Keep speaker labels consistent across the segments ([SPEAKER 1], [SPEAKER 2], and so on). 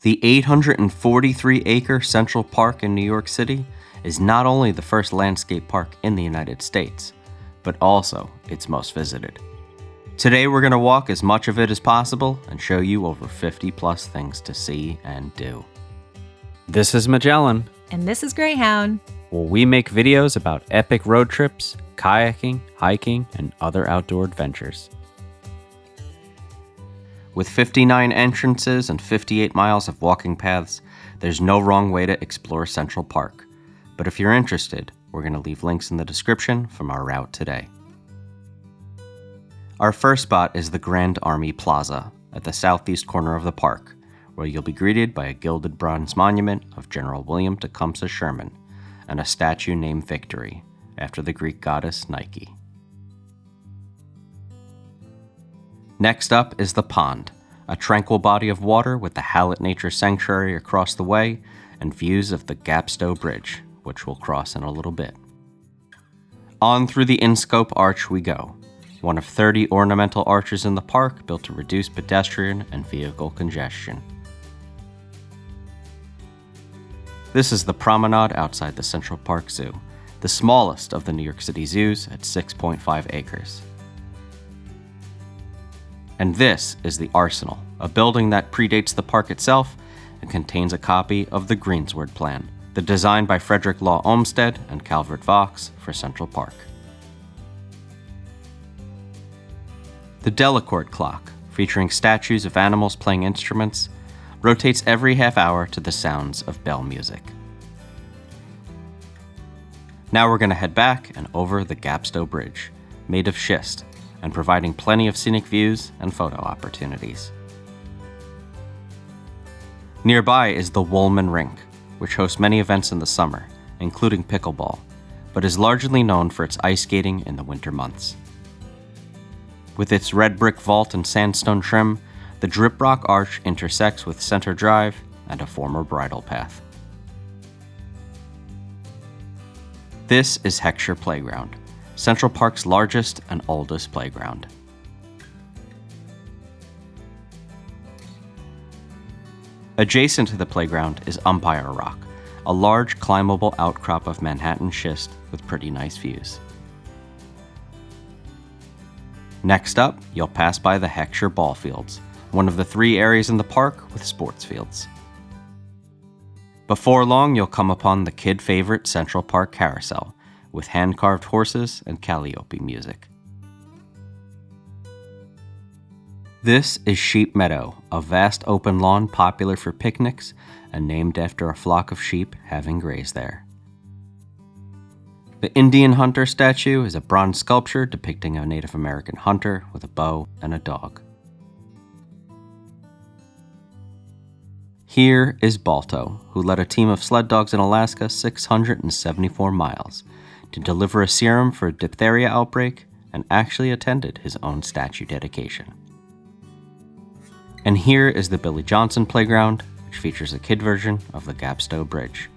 [SPEAKER 1] The 843-acre Central Park in New York City is not only the first landscape park in the United States, but also its most visited. Today we're going to walk as much of it as possible and show you over 50 plus things to see and do.
[SPEAKER 2] This is Magellan.
[SPEAKER 3] And this is Greyhound.
[SPEAKER 2] Where we make videos about epic road trips, kayaking, hiking, and other outdoor adventures.
[SPEAKER 1] With 59 entrances and 58 miles of walking paths, there's no wrong way to explore Central Park. But if you're interested, we're going to leave links in the description from our route today. Our first spot is the Grand Army Plaza at the southeast corner of the park, where you'll be greeted by a gilded bronze monument of General William Tecumseh Sherman and a statue named Victory, after the Greek goddess Nike. Next up is the Pond, a tranquil body of water with the Hallett Nature Sanctuary across the way and views of the Gapstow Bridge, which we'll cross in a little bit. On through the Inscope Arch we go, one of 30 ornamental arches in the park built to reduce pedestrian and vehicle congestion. This is the promenade outside the Central Park Zoo, the smallest of the New York City zoos at 6.5 acres. And this is the Arsenal, a building that predates the park itself and contains a copy of the Greensward Plan, the design by Frederick Law Olmsted and Calvert Vaux for Central Park. The Delacorte Clock, featuring statues of animals playing instruments, rotates every half hour to the sounds of bell music. Now we're going to head back and over the Gapstow Bridge, made of schist, and providing plenty of scenic views and photo opportunities. Nearby is the Wollman Rink, which hosts many events in the summer, including pickleball, but is largely known for its ice skating in the winter months. With its red brick vault and sandstone trim, the Driprock Arch intersects with Center Drive and a former bridle path. This is Heckscher Playground, Central Park's largest and oldest playground. Adjacent to the playground is Umpire Rock, a large climbable outcrop of Manhattan schist with pretty nice views. Next up, you'll pass by the Heckscher Ballfields, one of the 3 areas in the park with sports fields. Before long, you'll come upon the kid favorite Central Park Carousel, with hand-carved horses and calliope music. This is Sheep Meadow, a vast open lawn popular for picnics and named after a flock of sheep having grazed there. The Indian Hunter statue is a bronze sculpture depicting a Native American hunter with a bow and a dog. Here is Balto, who led a team of sled dogs in Alaska 674 miles to deliver a serum for a diphtheria outbreak and actually attended his own statue dedication. And here is the Billy Johnson Playground, which features a kid version of the Gapstow Bridge.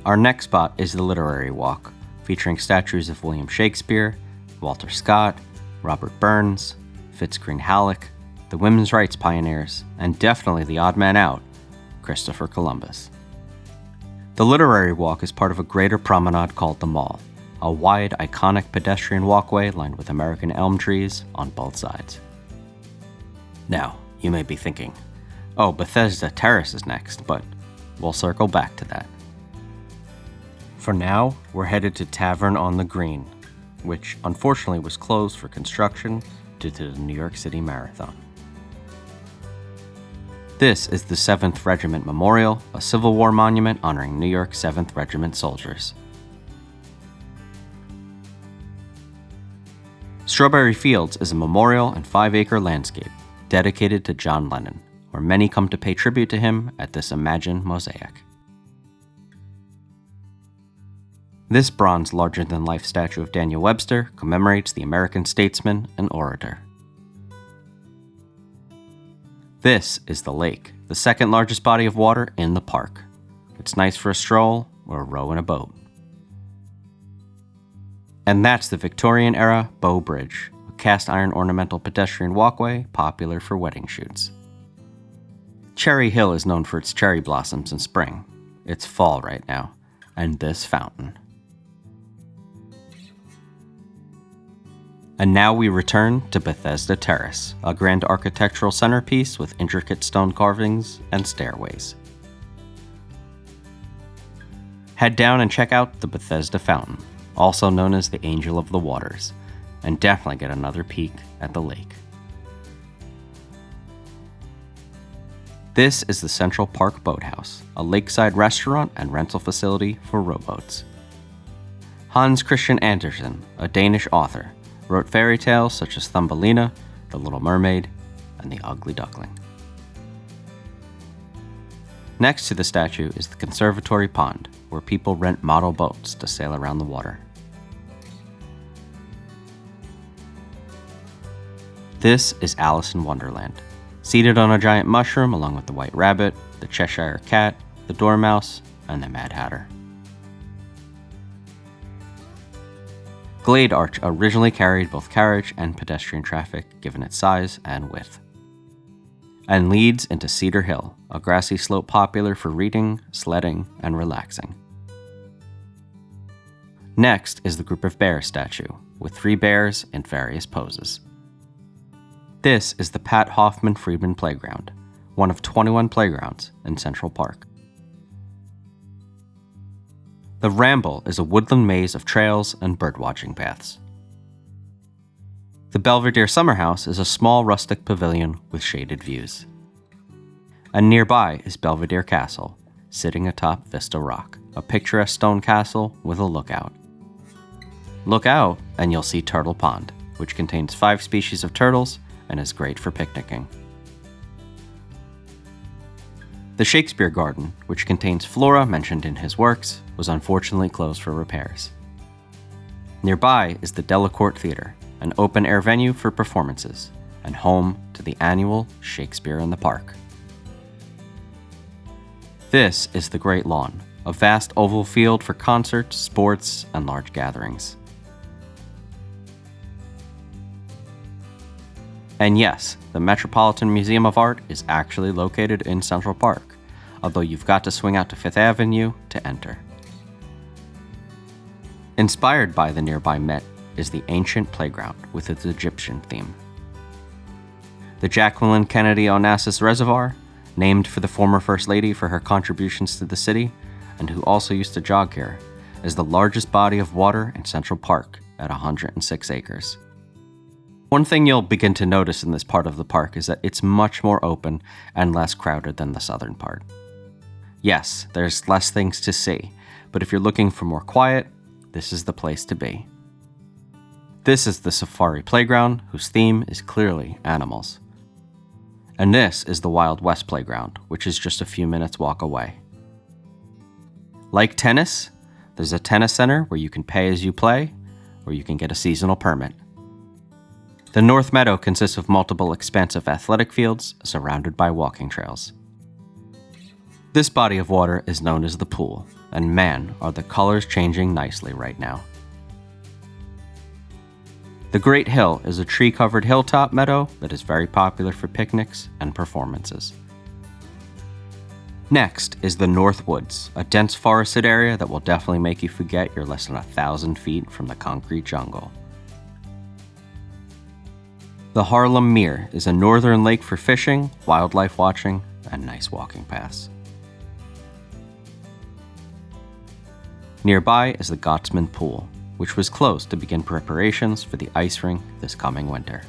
[SPEAKER 1] Our next spot is the Literary Walk, featuring statues of William Shakespeare, Walter Scott, Robert Burns, Fitzgreen Halleck, the women's rights pioneers, and definitely the odd man out, Christopher Columbus. The Literary Walk is part of a greater promenade called the Mall, a wide, iconic pedestrian walkway lined with American elm trees on both sides. Now, you may be thinking, oh, Bethesda Terrace is next, but we'll circle back to that. For now, we're headed to Tavern on the Green, which unfortunately was closed for construction due to the New York City Marathon. This is the 7th Regiment Memorial, a Civil War monument honoring New York 7th Regiment soldiers. Strawberry Fields is a memorial and 5-acre landscape dedicated to John Lennon, where many come to pay tribute to him at this imagined mosaic. This bronze larger-than-life statue of Daniel Webster commemorates the American statesman and orator. This is the lake, the second largest body of water in the park. It's nice for a stroll or a row in a boat. And that's the Victorian-era Bow Bridge, a cast-iron ornamental pedestrian walkway popular for wedding shoots. Cherry Hill is known for its cherry blossoms in spring. It's fall right now, and this fountain. And now we return to Bethesda Terrace, a grand architectural centerpiece with intricate stone carvings and stairways. Head down and check out the Bethesda Fountain, also known as the Angel of the Waters, and definitely get another peek at the lake. This is the Central Park Boathouse, a lakeside restaurant and rental facility for rowboats. Hans Christian Andersen, a Danish author, wrote fairy tales such as Thumbelina, The Little Mermaid, and The Ugly Duckling. Next to the statue is the Conservatory Pond, where people rent model boats to sail around the water. This is Alice in Wonderland, seated on a giant mushroom along with the White Rabbit, the Cheshire Cat, the Dormouse, and the Mad Hatter. Glade Arch originally carried both carriage and pedestrian traffic given its size and width, and leads into Cedar Hill, a grassy slope popular for reading, sledding, and relaxing. Next is the Group of Bears statue, with 3 bears in various poses. This is the Pat Hoffman Friedman Playground, one of 21 playgrounds in Central Park. The Ramble is a woodland maze of trails and birdwatching paths. The Belvedere Summerhouse is a small rustic pavilion with shaded views. And nearby is Belvedere Castle, sitting atop Vista Rock, a picturesque stone castle with a lookout. Look out and you'll see Turtle Pond, which contains 5 species of turtles and is great for picnicking. The Shakespeare Garden, which contains flora mentioned in his works, was unfortunately closed for repairs. Nearby is the Delacorte Theatre, an open-air venue for performances, and home to the annual Shakespeare in the Park. This is the Great Lawn, a vast oval field for concerts, sports, and large gatherings. And yes, the Metropolitan Museum of Art is actually located in Central Park, although you've got to swing out to Fifth Avenue to enter. Inspired by the nearby Met is the ancient playground with its Egyptian theme. The Jacqueline Kennedy Onassis Reservoir, named for the former First Lady for her contributions to the city, and who also used to jog here, is the largest body of water in Central Park at 106 acres. One thing you'll begin to notice in this part of the park is that it's much more open and less crowded than the southern part. Yes, there's less things to see, but if you're looking for more quiet, this is the place to be. This is the Safari Playground, whose theme is clearly animals. And this is the Wild West Playground, which is just a few minutes walk away. Like tennis, there's a tennis center where you can pay as you play, or you can get a seasonal permit. The North Meadow consists of multiple expansive athletic fields surrounded by walking trails. This body of water is known as the pool, and man, are the colors changing nicely right now. The Great Hill is a tree-covered hilltop meadow that is very popular for picnics and performances. Next is the North Woods, a dense forested area that will definitely make you forget you're less than 1,000 feet from the concrete jungle. The Harlem Mere is a northern lake for fishing, wildlife watching, and nice walking paths. Nearby is the Gottsman Pool, which was closed to begin preparations for the ice rink this coming winter.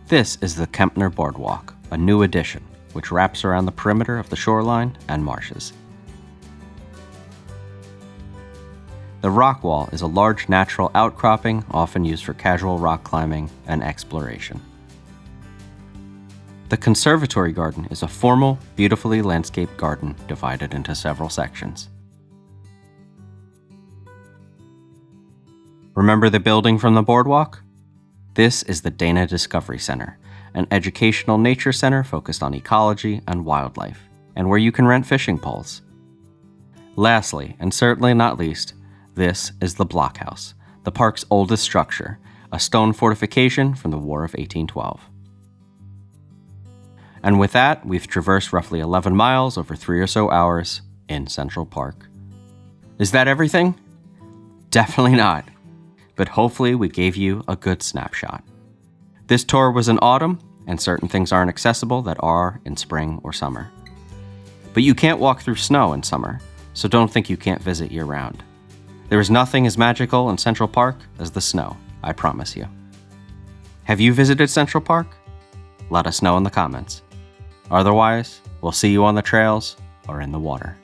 [SPEAKER 1] This is the Kempner Boardwalk, a new addition, which wraps around the perimeter of the shoreline and marshes. The rock wall is a large natural outcropping often used for casual rock climbing and exploration. The Conservatory Garden is a formal, beautifully landscaped garden divided into several sections. Remember the building from the boardwalk? This is the Dana Discovery Center, an educational nature center focused on ecology and wildlife, and where you can rent fishing poles. Lastly, and certainly not least, this is the Blockhouse, the park's oldest structure, a stone fortification from the War of 1812. And with that, we've traversed roughly 11 miles over 3 or so hours in Central Park. Is that everything? Definitely not. But hopefully we gave you a good snapshot. This tour was in autumn, and certain things aren't accessible that are in spring or summer. But you can't walk through snow in summer, so don't think you can't visit year-round. There is nothing as magical in Central Park as the snow, I promise you. Have you visited Central Park? Let us know in the comments. Otherwise, we'll see you on the trails or in the water.